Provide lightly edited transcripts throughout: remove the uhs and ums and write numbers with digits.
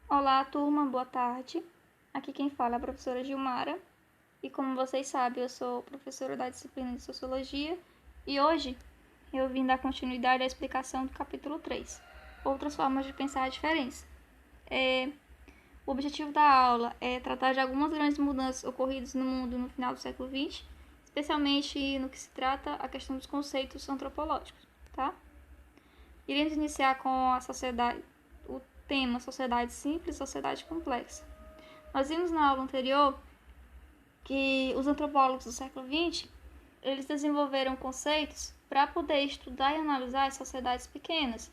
Olá, turma, boa tarde. Aqui quem fala é a professora Gilmara. E como vocês sabem, eu sou professora da disciplina de Sociologia e hoje eu vim dar continuidade à explicação do capítulo 3, Outras Formas de Pensar a Diferença. O objetivo da aula é tratar de algumas grandes mudanças ocorridas no mundo no final do século XX, especialmente no que se trata a questão dos conceitos antropológicos, tá? Iremos iniciar com a sociedade, o tema sociedade simples e sociedade complexa. Nós vimos na aula anterior que os antropólogos do século XX eles desenvolveram conceitos para poder estudar e analisar as sociedades pequenas.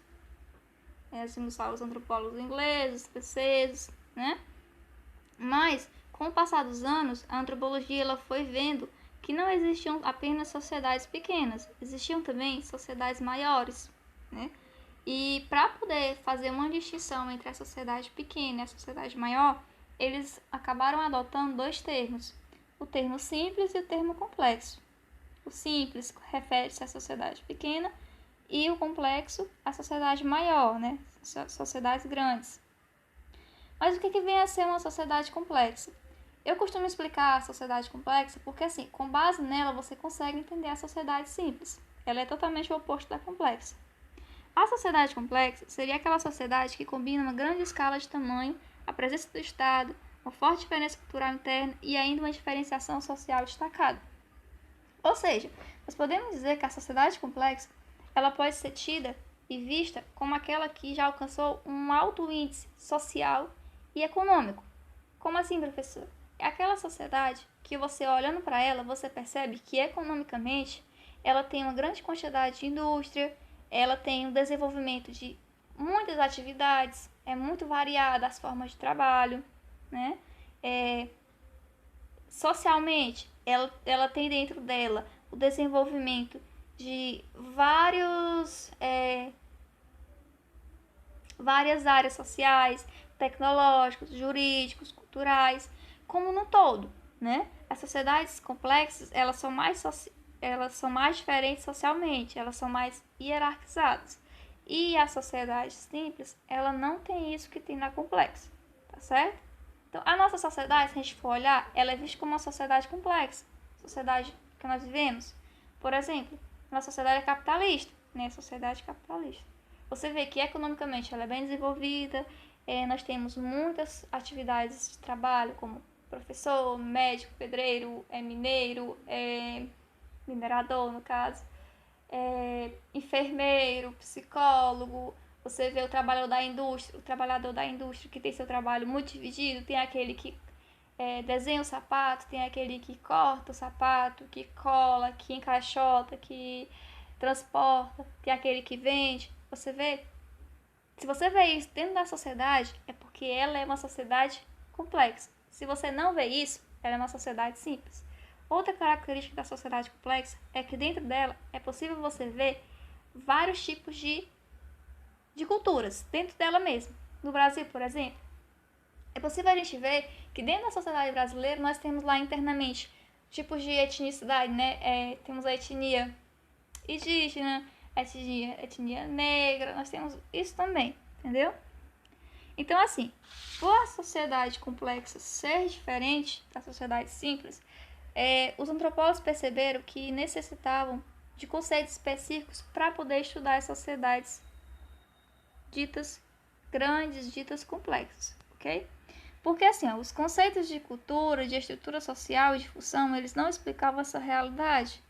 Nós vimos lá os antropólogos ingleses, franceses, né? Mas, com o passar dos anos, a antropologia ela foi vendo que não existiam apenas sociedades pequenas, existiam também sociedades maiores, né? E para poder fazer uma distinção entre a sociedade pequena e a sociedade maior, eles acabaram adotando dois termos, o termo simples e o termo complexo. O simples refere-se à sociedade pequena e o complexo à sociedade maior, né? Sociedades grandes. Mas o que vem a ser uma sociedade complexa? Eu costumo explicar a sociedade complexa porque, assim, com base nela você consegue entender a sociedade simples. Ela é totalmente o oposto da complexa. A sociedade complexa seria aquela sociedade que combina uma grande escala de tamanho, a presença do Estado, uma forte diferença cultural interna e ainda uma diferenciação social destacada. Ou seja, nós podemos dizer que a sociedade complexa ela pode ser tida e vista como aquela que já alcançou um alto índice social e econômico. Como assim, professor? É aquela sociedade que você olhando para ela, você percebe que economicamente ela tem uma grande quantidade de indústria, ela tem um desenvolvimento de muitas atividades, é muito variada as formas de trabalho, né? Socialmente, ela tem dentro dela o desenvolvimento de várias áreas sociais, tecnológicos, jurídicos, culturais, como no todo, né? As sociedades complexas, elas são mais diferentes socialmente, elas são mais hierarquizadas. E a sociedade simples, ela não tem isso que tem na complexa, tá certo? Então, a nossa sociedade, se a gente for olhar, ela é vista como uma sociedade complexa, sociedade que nós vivemos. Por exemplo, a nossa sociedade é capitalista, né? Sociedade capitalista. Você vê que economicamente ela é bem desenvolvida, nós temos muitas atividades de trabalho, como professor, médico, pedreiro, mineiro, minerador no caso, enfermeiro, psicólogo. Você vê o trabalhador da indústria que tem seu trabalho muito dividido, tem aquele que desenha o sapato, tem aquele que corta o sapato, que cola, que encaixota, que transporta, tem aquele que vende. Você vê? Se você vê isso dentro da sociedade, é porque ela é uma sociedade complexa. Se você não vê isso, ela é uma sociedade simples. Outra característica da sociedade complexa é que dentro dela é possível você ver vários tipos de culturas dentro dela mesma. No Brasil, por exemplo, é possível a gente ver que dentro da sociedade brasileira nós temos lá internamente tipos de etnicidade, né? Temos a etnia indígena, a etnia negra, nós temos isso também, entendeu? Então, assim, por a sociedade complexa ser diferente da sociedade simples, os antropólogos perceberam que necessitavam de conceitos específicos para poder estudar as sociedades ditas grandes, ditas complexas, ok? Porque assim, os conceitos de cultura, de estrutura social e de função, eles não explicavam essa realidade.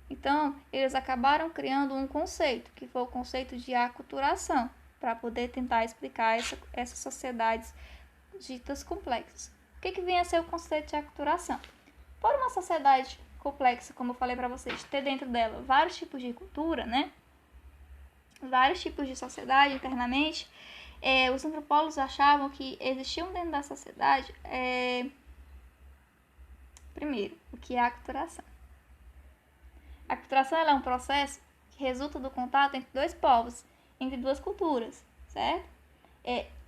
Então, eles acabaram criando um conceito, que foi o conceito de aculturação, para poder tentar explicar essas sociedades ditas complexas. O que vem a ser o conceito de aculturação? Por uma sociedade complexa, como eu falei para vocês, ter dentro dela vários tipos de cultura, né? Vários tipos de sociedade internamente, os antropólogos achavam que existiam dentro da sociedade, primeiro, o que é a aculturação. A aculturação é um processo que resulta do contato entre dois povos, entre duas culturas, certo?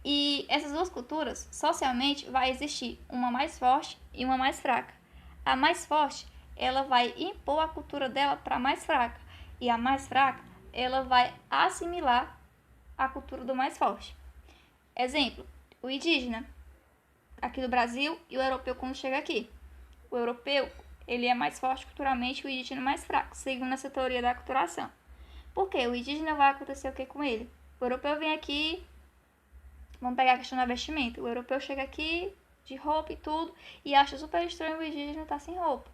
E essas duas culturas, socialmente, vai existir uma mais forte e uma mais fraca. A mais forte, ela vai impor a cultura dela para a mais fraca. E a mais fraca, ela vai assimilar a cultura do mais forte. Exemplo, o indígena aqui do Brasil e o europeu quando chega aqui. O europeu, ele é mais forte culturalmente, o indígena é mais fraco, seguindo essa teoria da aculturação. Por quê? O indígena vai acontecer o que com ele? O europeu vem aqui, vamos pegar a questão da vestimenta. O europeu chega aqui de roupa e tudo e acha super estranho o indígena estar sem roupa.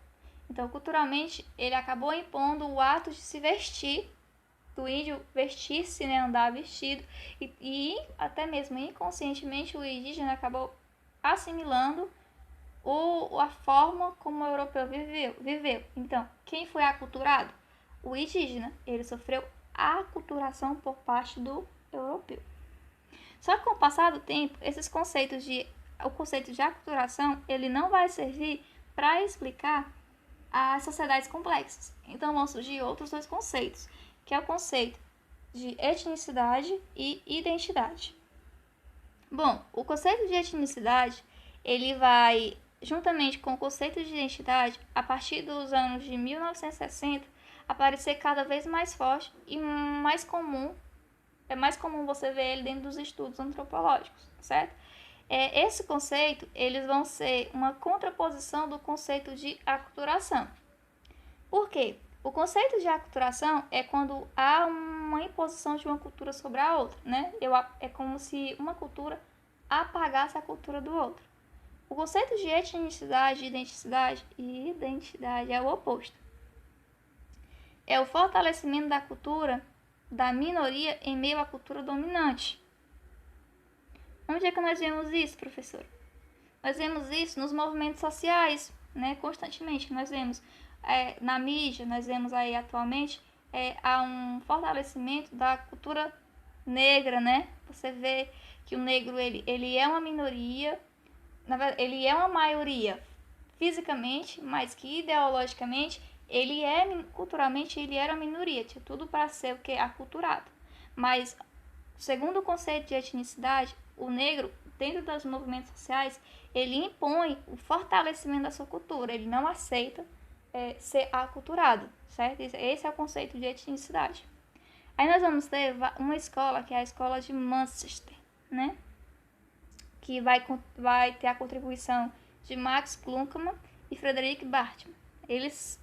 Então, culturalmente, ele acabou impondo o ato de se vestir, do índio vestir-se, né, andar vestido, e até mesmo inconscientemente o indígena acabou assimilando a forma como o europeu viveu. Então, quem foi aculturado? O indígena. Ele sofreu aculturação por parte do europeu. Só que com o passar do tempo, o conceito de aculturação, ele não vai servir para explicar as sociedades complexas. Então vão surgir outros dois conceitos, que é o conceito de etnicidade e identidade. Bom, o conceito de etnicidade, ele vai, juntamente com o conceito de identidade, a partir dos anos de 1960, aparecer cada vez mais forte e mais comum. É mais comum você ver ele dentro dos estudos antropológicos, certo? Esse conceito, eles vão ser uma contraposição do conceito de aculturação. Por quê? O conceito de aculturação é quando há uma imposição de uma cultura sobre a outra, né? É como se uma cultura apagasse a cultura do outro. O conceito de etnicidade, identidade é o oposto. É o fortalecimento da cultura da minoria em meio à cultura dominante. Onde é que nós vemos isso, professor? Nós vemos isso nos movimentos sociais, né? Constantemente. Nós vemos na mídia, nós vemos aí atualmente, há um fortalecimento da cultura negra, né? Você vê que o negro, ele é uma minoria, na verdade, ele é uma maioria fisicamente, mas que ideologicamente, culturalmente, ele era uma minoria. Tinha tudo para ser o que? Aculturado. Mas, segundo o conceito de etnicidade, o negro, dentro dos movimentos sociais, ele impõe o fortalecimento da sua cultura. Ele não aceita ser aculturado, certo? Esse é o conceito de etnicidade. Aí nós vamos ter uma escola, que é a escola de Manchester, né? Que vai ter a contribuição de Max Kluckmann e Frederick Bartman. Eles,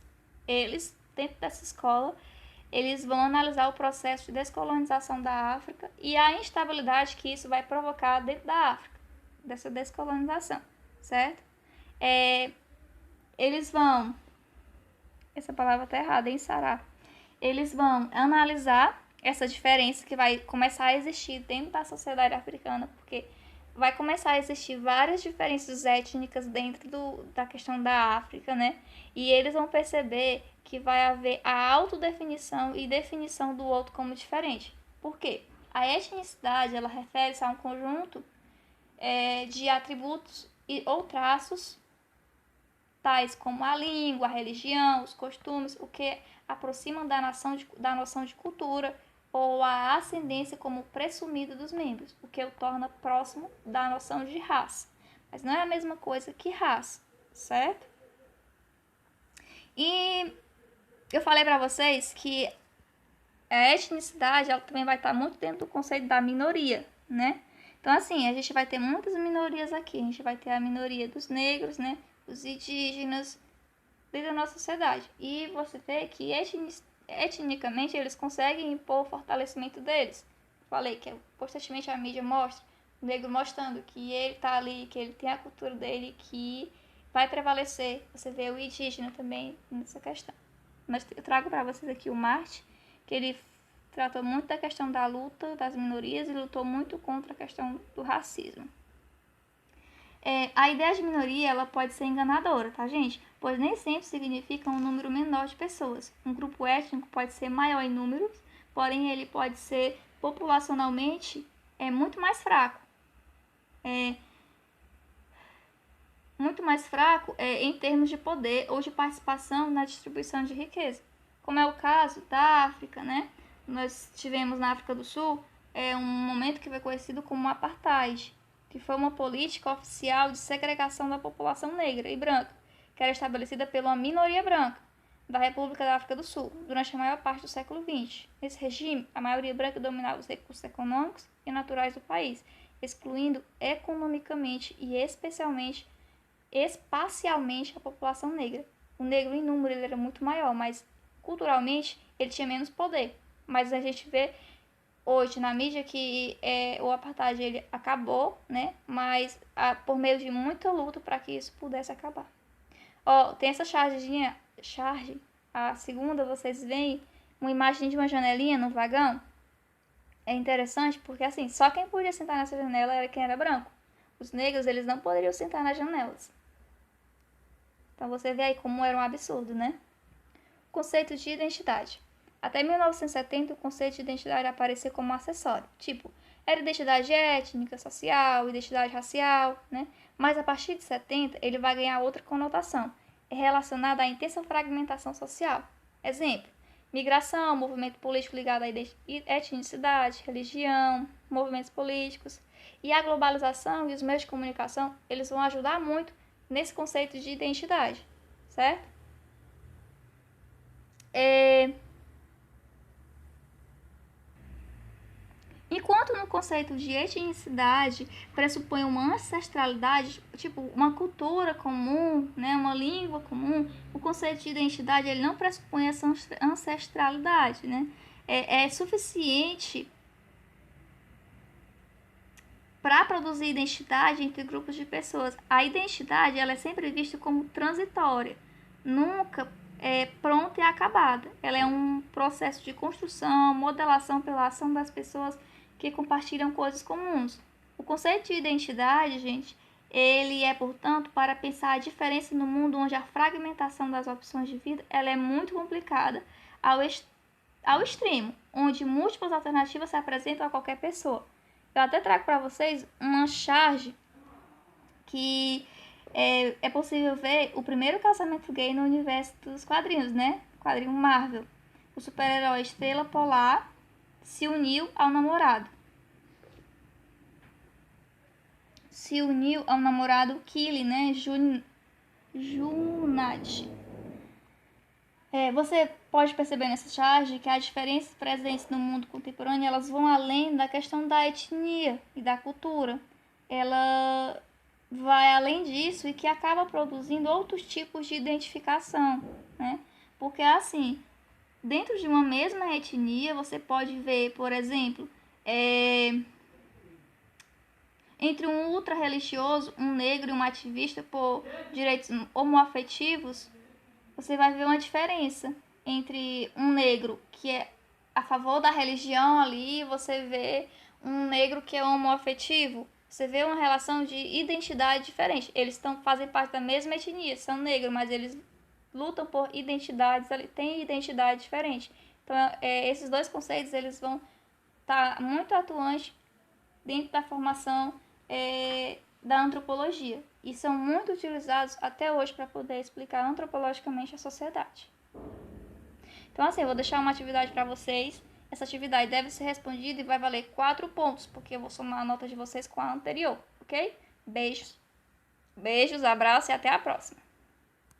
dentro dessa escola, eles vão analisar o processo de descolonização da África e a instabilidade que isso vai provocar dentro da África, dessa descolonização, certo? Eles vão... Essa palavra tá errada, hein, Sará? Eles vão analisar essa diferença que vai começar a existir dentro da sociedade africana, porque vai começar a existir várias diferenças étnicas dentro da questão da África, né? E eles vão perceber que vai haver a autodefinição e definição do outro como diferente. Por quê? A etnicidade, ela refere-se a um conjunto de atributos ou traços, tais como a língua, a religião, os costumes, o que aproximam da noção de cultura, ou a ascendência como presumida dos membros, o que o torna próximo da noção de raça. Mas não é a mesma coisa que raça, certo? E eu falei para vocês que a etnicidade ela também vai estar muito dentro do conceito da minoria, né? Então, assim, a gente vai ter muitas minorias aqui. A gente vai ter a minoria dos negros, né? Os indígenas, dentro da nossa sociedade. E você vê que etnicamente eles conseguem impor o fortalecimento deles. Falei que constantemente a mídia mostra o negro mostrando que ele tá ali, que ele tem a cultura dele, que vai prevalecer. Você vê o indígena também nessa questão. Mas eu trago para vocês aqui o Marty, que ele tratou muito da questão da luta das minorias e lutou muito contra a questão do racismo. A ideia de minoria ela pode ser enganadora, tá, gente? Pois nem sempre significa um número menor de pessoas. Um grupo étnico pode ser maior em números, porém ele pode ser populacionalmente muito mais fraco. Muito mais fraco em termos de poder ou de participação na distribuição de riqueza. Como é o caso da África, né? Nós tivemos na África do Sul um momento que foi conhecido como apartheid, que foi uma política oficial de segregação da população negra e branca, que era estabelecida pela minoria branca da República da África do Sul, durante a maior parte do século XX. Nesse regime, a maioria branca dominava os recursos econômicos e naturais do país, excluindo economicamente e especialmente, espacialmente a população negra. O negro em número ele era muito maior, mas culturalmente ele tinha menos poder. Mas a gente vê hoje na mídia que o apartheid ele acabou, né? Mas por meio de muita luta para que isso pudesse acabar. Ó, tem essa charge, a segunda, vocês veem uma imagem de uma janelinha no vagão. É interessante porque, assim, só quem podia sentar nessa janela era quem era branco. Os negros, eles não poderiam sentar nas janelas. Então você vê aí como era um absurdo, né? Conceito de identidade. Até 1970, o conceito de identidade aparecia como um acessório. Tipo, era identidade étnica, social, identidade racial, né? Mas a partir de 70, ele vai ganhar outra conotação. É relacionada à intensa fragmentação social. Exemplo, migração, movimento político ligado à etnicidade, religião, movimentos políticos. E a globalização e os meios de comunicação, eles vão ajudar muito nesse conceito de identidade, certo? Enquanto no conceito de etnicidade pressupõe uma ancestralidade, tipo uma cultura comum, né, uma língua comum, o conceito de identidade ele não pressupõe essa ancestralidade, né? É suficiente para produzir identidade entre grupos de pessoas. A identidade ela é sempre vista como transitória, nunca pronta e acabada. Ela é um processo de construção, modelação pela ação das pessoas que compartilham coisas comuns. O conceito de identidade, gente, ele é, portanto, para pensar a diferença no mundo onde a fragmentação das opções de vida ela é muito complicada ao extremo, onde múltiplas alternativas se apresentam a qualquer pessoa. Eu até trago para vocês uma charge que é possível ver o primeiro casamento gay no universo dos quadrinhos, né? Quadrinho Marvel. O super-herói Estrela Polar se uniu ao namorado. Kili, né? Junat. Você pode perceber nessa charge que as diferenças presentes no mundo contemporâneo elas vão além da questão da etnia e da cultura. Ela vai além disso e que acaba produzindo outros tipos de identificação, né? Porque assim, dentro de uma mesma etnia, você pode ver, por exemplo, entre um ultra-religioso, um negro e um ativista por direitos homoafetivos, você vai ver uma diferença entre um negro que é a favor da religião ali, você vê um negro que é homoafetivo, você vê uma relação de identidade diferente. Eles fazem parte da mesma etnia, são negros, mas eles lutam por identidades, têm identidade diferente. Então, esses dois conceitos eles vão estar muito atuantes dentro da formação da antropologia e são muito utilizados até hoje para poder explicar antropologicamente a sociedade. Então, assim, eu vou deixar uma atividade para vocês. Essa atividade deve ser respondida e vai valer 4 pontos, porque eu vou somar a nota de vocês com a anterior, ok? Beijos, abraços e até a próxima.